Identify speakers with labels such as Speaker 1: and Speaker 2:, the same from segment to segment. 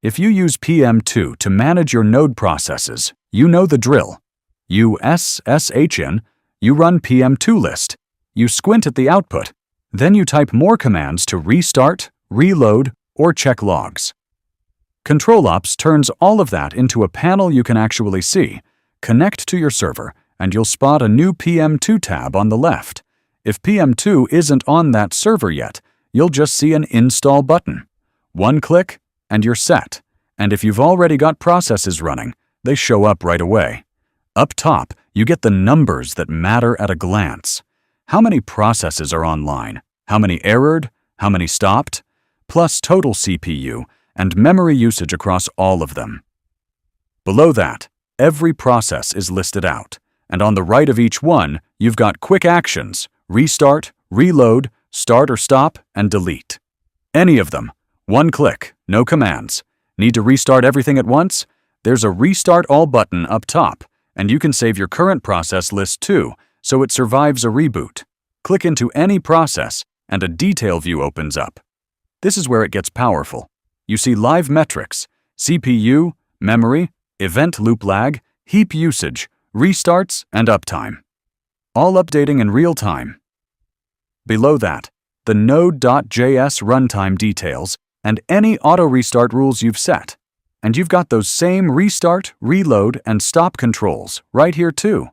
Speaker 1: If you use PM2 to manage your node processes, you know the drill. You SSH in, you run PM2 list, you squint at the output, then you type more commands to restart, reload, or check logs. CtrlOps turns all of that into a panel you can actually see. Connect to your server, and you'll spot a new PM2 tab on the left. If PM2 isn't on that server yet, you'll just see an Install button. One click, and you're set. And if you've already got processes running, they show up right away. Up top, you get the numbers that matter at a glance. How many processes are online? How many errored? How many stopped? Plus total CPU and memory usage across all of them. Below that, every process is listed out, and on the right of each one, you've got quick actions: restart, reload, start or stop, and delete. Any of them. One click, no commands. Need to restart everything at once? There's a Restart All button up top, and you can save your current process list too, so it survives a reboot. Click into any process, and a detail view opens up. This is where it gets powerful. You see live metrics: CPU, memory, event loop lag, heap usage, restarts, and uptime. All updating in real time. Below that, the Node.js runtime details and any auto-restart rules you've set. And you've got those same restart, reload, and stop controls right here too.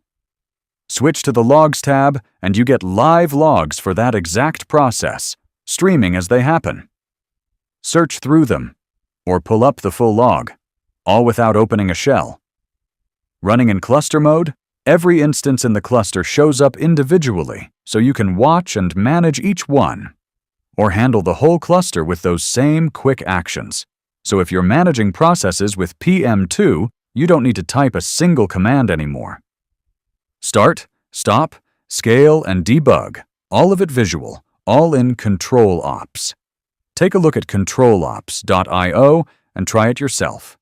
Speaker 1: Switch to the Logs tab, and you get live logs for that exact process, streaming as they happen. Search through them, or pull up the full log, all without opening a shell. Running in cluster mode, every instance in the cluster shows up individually, so you can watch and manage each one, or handle the whole cluster with those same quick actions. So if you're managing processes with PM2, you don't need to type a single command anymore. Start, stop, scale, and debug, all of it visual, all in CtrlOps. Take a look at CtrlOps.io and try it yourself.